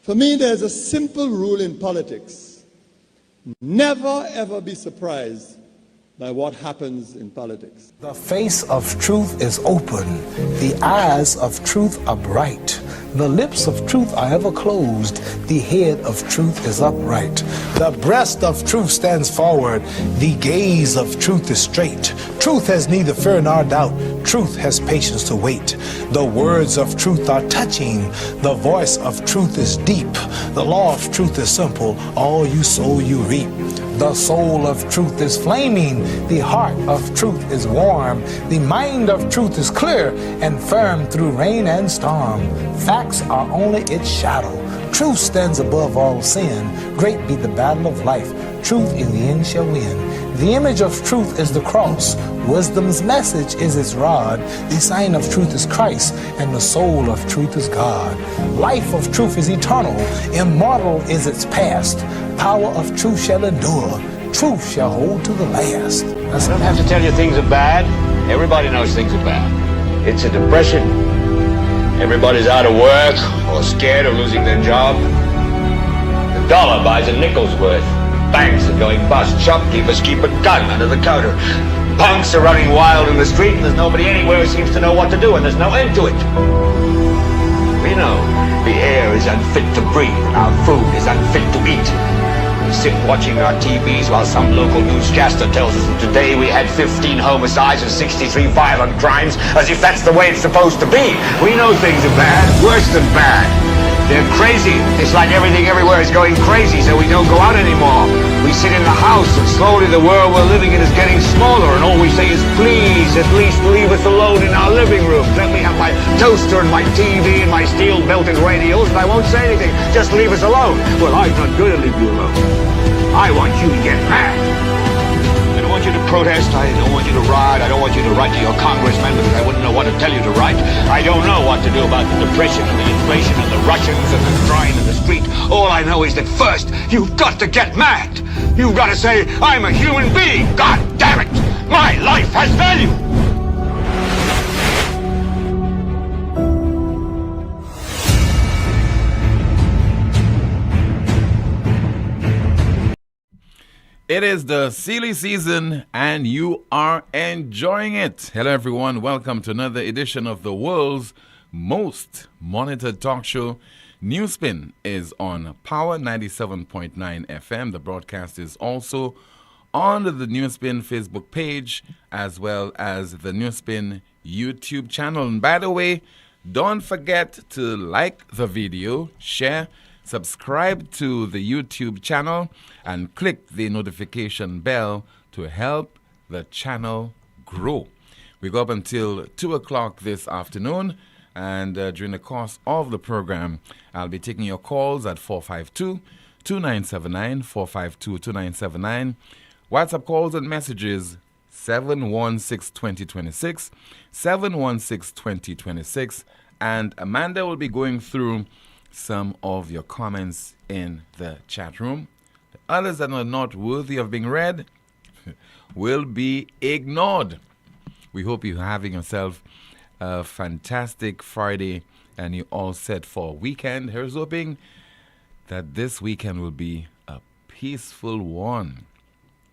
For me, there's a simple rule in politics. Never, ever be surprised by what happens in politics. The face of truth is open. The eyes of truth are bright. The lips of truth are ever closed. The head of truth is upright. The breast of truth stands forward. The gaze of truth is straight. Truth has neither fear nor doubt. Truth has patience to wait. The words of truth are touching. The voice of truth is deep. The law of truth is simple. All you sow, you reap. The soul of truth is flaming. The heart of truth is warm. The mind of truth is clear and firm through rain and storm. Facts are only its shadow. Truth stands above all sin. Great be the battle of life. Truth in the end shall win. The image of truth is the cross. Wisdom's message is its rod. The sign of truth is Christ, and the soul of truth is God. Life of truth is eternal. Immortal is its past. Power of truth shall endure. Truth shall hold to the last. I don't have to tell you things are bad. Everybody knows things are bad. It's a depression. Everybody's out of work or scared of losing their job. The dollar buys a nickel's worth. Banks are going bust. Shopkeepers keep a gun under the counter. Punks are running wild in the street, and there's nobody anywhere who seems to know what to do, and there's no end to it. We know the air is unfit to breathe, and our food is unfit to eat. We sit watching our TVs while some local newscaster tells us that today we had 15 homicides and 63 violent crimes, as if that's the way it's supposed to be. We know things are bad, worse than bad. They're crazy. It's like everything everywhere is going crazy, so we don't go out anymore. We sit in the house, and slowly the world we're living in is getting smaller, and all we say is, please, at least leave us alone in our living room. Let me have my toaster and my TV and my steel-belted radios, and I won't say anything. Just leave us alone. Well, I'm not going to leave you alone. I want you to get mad. I don't want you to protest. I don't want you to riot. I don't want you to write to your congressman because I wouldn't know what to tell you to write. I don't know what to do about the depression and the inflation and the Russians and the crime in the street. All I know is that first, you've got to get mad. You've got to say, I'm a human being. God damn it. My life has value. It is the silly season and you are enjoying it. Hello everyone, welcome to another edition of the world's most monitored talk show. NewsSpin is on Power 97.9 FM. The broadcast is also on the NewsSpin Facebook page as well as the NewsSpin YouTube channel. And by the way, don't forget to like the video, share, subscribe to the YouTube channel, and click the notification bell to help the channel grow. We go up until 2 o'clock this afternoon, and during the course of the program, I'll be taking your calls at 452-2979, 452-2979. WhatsApp calls and messages 716-2026, 716-2026, and Amanda will be going through some of your comments in the chat room. The others that are not worthy of being read will be ignored. We hope you're having yourself a fantastic Friday and you're all set for a weekend. Here's hoping that this weekend will be a peaceful one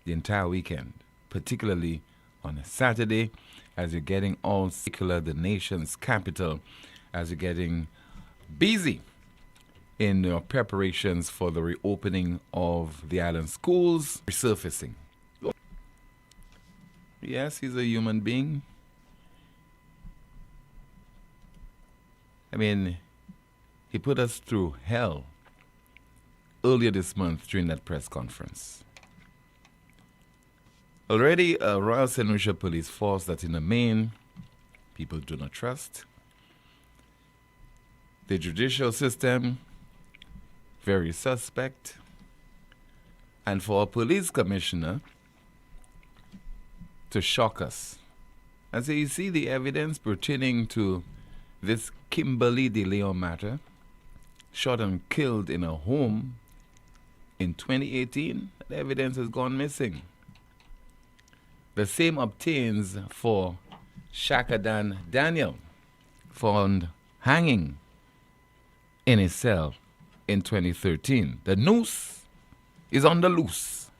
the entire weekend, particularly on a Saturday as you're getting all secular, the nation's capital, as you're getting busy in your preparations for the reopening of the island schools, resurfacing. Yes, he's a human being. I mean, he put us through hell earlier this month during that press conference. Already a Royal St. Lucia police force that in the main people do not trust. The judicial system, very suspect. And for a police commissioner to shock us. And so you see the evidence pertaining to this Kimberly De Leon matter, shot and killed in a home in 2018, the evidence has gone missing. The same obtains for Shakadan Daniel, found hanging in his cell in 2013. The noose is on the loose.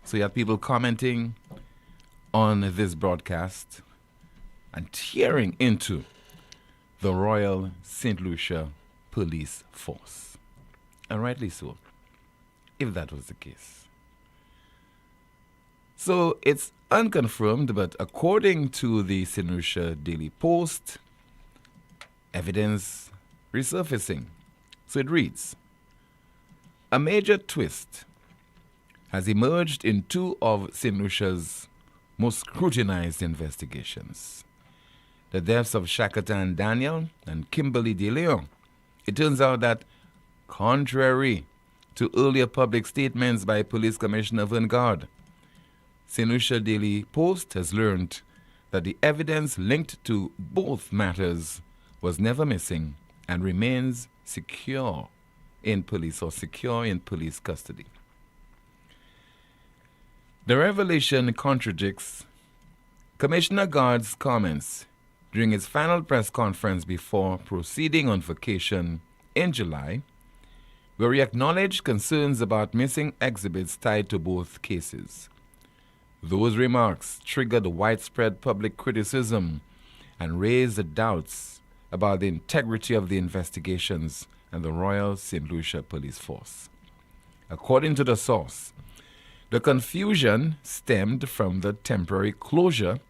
So you have people commenting on this broadcast and tearing into the Royal St. Lucia Police Force. And rightly so, if that was the case. So it's unconfirmed, but according to the St. Lucia Daily Post, evidence resurfacing. So it reads, a major twist has emerged in two of St. Lucia's most scrutinized investigations. The deaths of Shakatan Daniel and Kimberly De Leon. It turns out that, contrary to earlier public statements by Police Commissioner Vanguard, St. Lucia Daily Post has learned that the evidence linked to both matters was never missing and remains secure in police custody. The revelation contradicts Commissioner Guard's comments during his final press conference before proceeding on vacation in July, where he acknowledged concerns about missing exhibits tied to both cases. Those remarks triggered widespread public criticism and raised doubts about the integrity of the investigations and the Royal St. Lucia Police Force. According to the source, the confusion stemmed from the temporary closure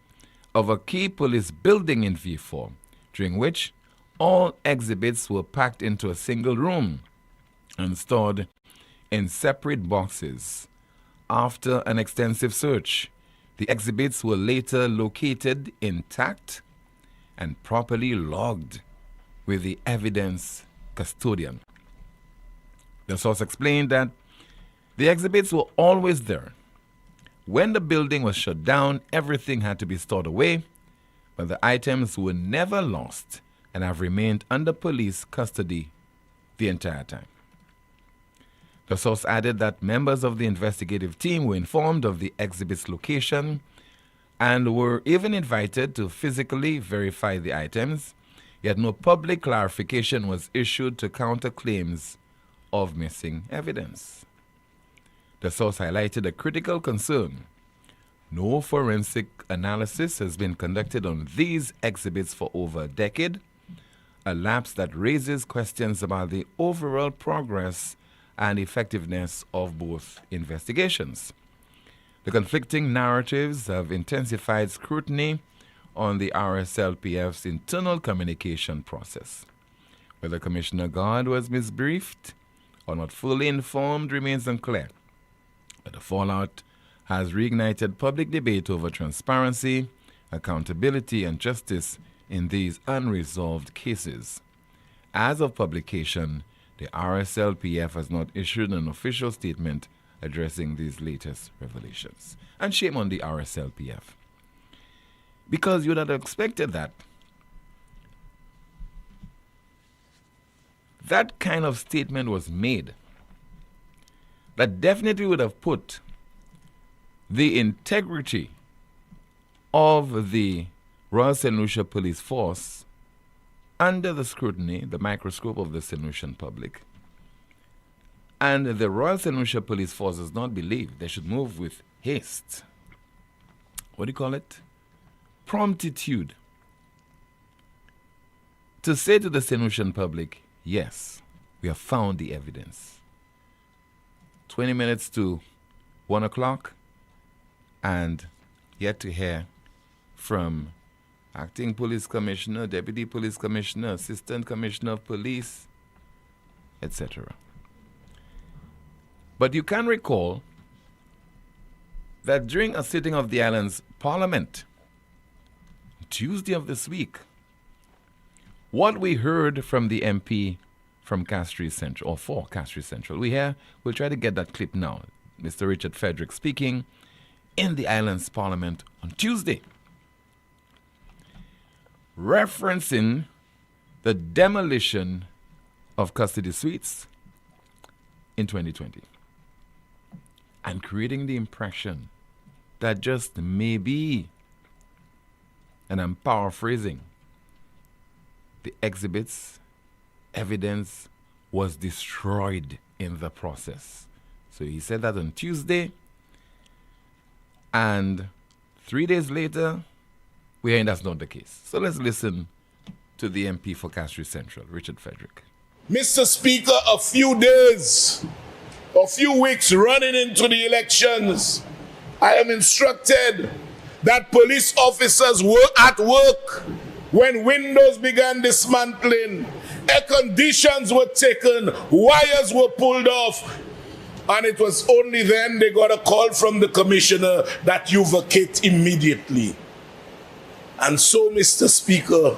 of a key police building in V4, during which all exhibits were packed into a single room and stored in separate boxes. After an extensive search, the exhibits were later located intact and properly logged with the evidence custodian. The source explained that the exhibits were always there. When the building was shut down, everything had to be stored away, but the items were never lost and have remained under police custody the entire time. The source added that members of the investigative team were informed of the exhibit's location and were even invited to physically verify the items, yet no public clarification was issued to counter claims of missing evidence. The source highlighted a critical concern. No forensic analysis has been conducted on these exhibits for over a decade, a lapse that raises questions about the overall progress and effectiveness of both investigations. The conflicting narratives have intensified scrutiny on the RSLPF's internal communication process. Whether Commissioner Guard was misbriefed or not fully informed remains unclear, but the fallout has reignited public debate over transparency, accountability, and justice in these unresolved cases. As of publication, the RSLPF has not issued an official statement addressing these latest revelations. And shame on the RSLPF, because you would have expected that. That kind of statement was made that definitely would have put the integrity of the Royal St. Lucia Police Force under the scrutiny, the microscope of the St. Lucian public. And the Royal St. Lucia Police Force does not believe they should move with haste. What do you call it? Promptitude. To say to the St. Lucian public, yes, we have found the evidence. 20 minutes to 1 o'clock, and yet to hear from Acting Police Commissioner, Deputy Police Commissioner, Assistant Commissioner of Police, etc. But you can recall that during a sitting of the island's Parliament, Tuesday of this week, what we heard from the MP from Castries Central, or for Castries Central, we'll try to get that clip now. Mr. Richard Frederick speaking in the island's Parliament on Tuesday, referencing the demolition of custody suites in 2020 and creating the impression that just maybe, and I'm paraphrasing, the exhibits, evidence was destroyed in the process. So he said that on Tuesday, and 3 days later, we're hearing that's not the case. So let's listen to the MP for Castries Central, Richard Frederick. Mr. Speaker, a few days, a few weeks running into the elections, I am instructed that police officers were at work when windows began dismantling, air conditions were taken, wires were pulled off, and it was only then they got a call from the commissioner that you vacate immediately. And so, Mr. Speaker,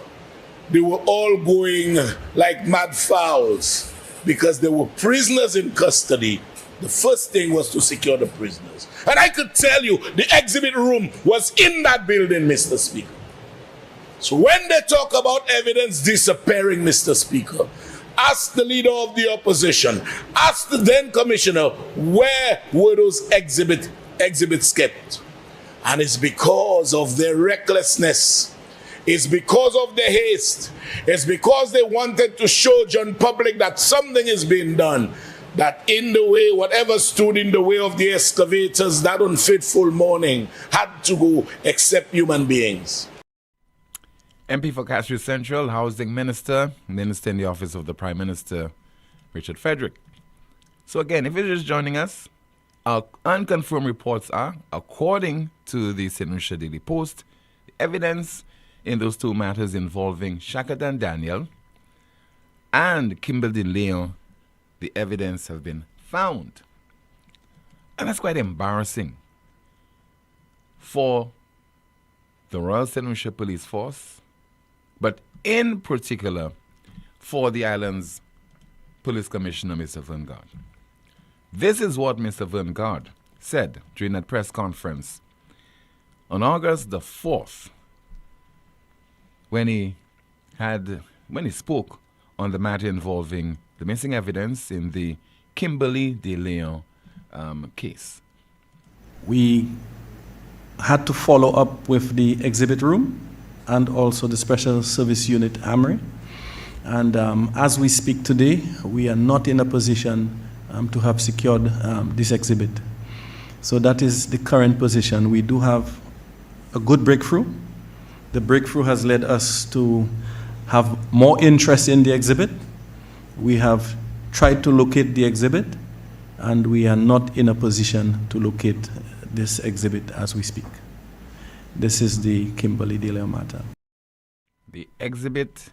they were all going like mad fowls because there were prisoners in custody. The first thing was to secure the prisoners. And I could tell you, the exhibit room was in that building, Mr. Speaker. So when they talk about evidence disappearing, Mr. Speaker, ask the leader of the opposition, ask the then commissioner, where were those exhibits kept? And it's because of their recklessness. It's because of their haste. It's because they wanted to show John public that something is being done. That in the way, whatever stood in the way of the excavators that unfaithful morning had to go except human beings. MP for Castries Central, Housing Minister in the Office of the Prime Minister, Richard Frederick. So again, if you're just joining us, our unconfirmed reports are, according to the St. Lucia Daily Post, the evidence in those two matters involving Shakadan Daniel and Kimberly Leon, the evidence have been found. And that's quite embarrassing for the Royal St. Lucia Police Force, but in particular for the island's Police Commissioner, Mr. Vanguard. This is what Mr. Vanguard said during that press conference on August the 4th when he spoke on the matter involving the missing evidence in the Kimberly de Leon case. We had to follow up with the exhibit room and also the Special Service Unit AMRI. And as we speak today, we are not in a position to have secured this exhibit. So that is the current position. We do have a good breakthrough. The breakthrough has led us to have more interest in the exhibit. We have tried to locate the exhibit, and we are not in a position to locate this exhibit as we speak. This is the Kimberly de Leon matter. The exhibit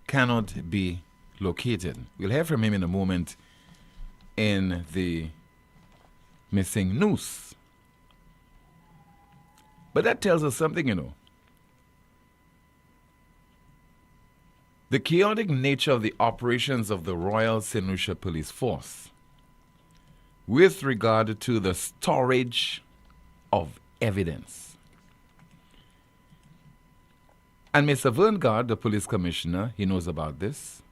cannot be located. We'll hear from him in a moment in the missing news. But that tells us something, you know. The chaotic nature of the operations of the Royal St. Lucia Police Force with regard to the storage of evidence. And Mr. Vanguard, the police commissioner, he knows about this.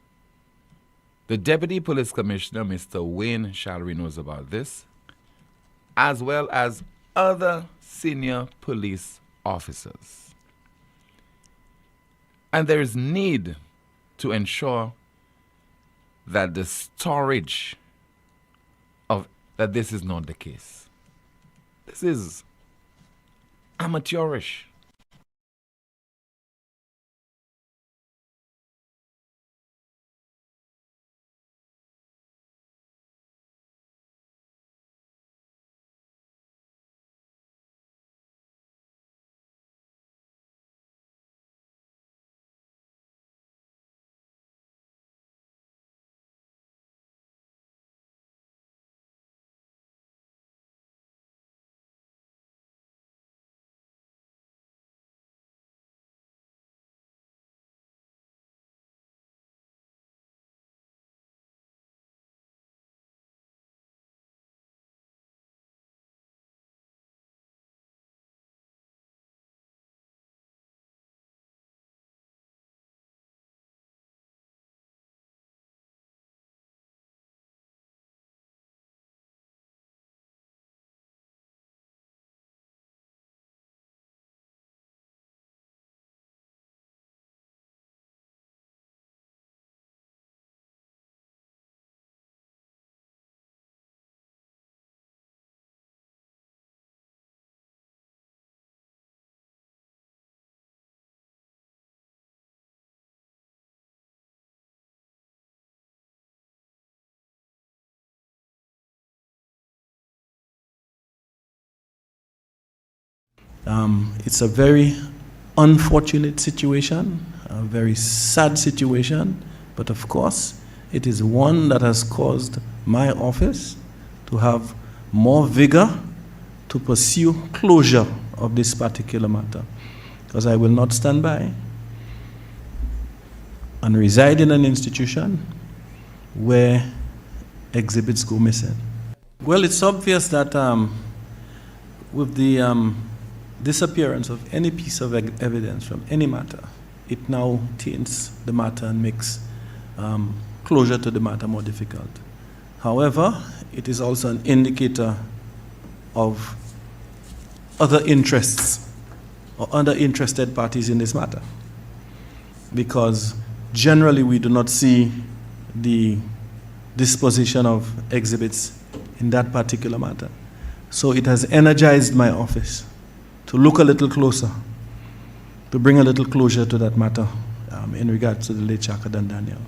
The deputy police commissioner, Mr. Wayne Shallery, knows about this, as well as other senior police officers. And there is need to ensure that the storage of that this is not the case. This is amateurish. It's a very unfortunate situation, a very sad situation, but of course, it is one that has caused my office to have more vigor to pursue closure of this particular matter, because I will not stand by and reside in an institution where exhibits go missing. Well, it's obvious that with the disappearance of any piece of evidence from any matter, it now taints the matter and makes closure to the matter more difficult. However, it is also an indicator of other interests or other interested parties in this matter, because generally we do not see the disposition of exhibits in that particular matter. So it has energized my office to look a little closer, to bring a little closure to that matter in regards to the late Shaka Dan Daniel.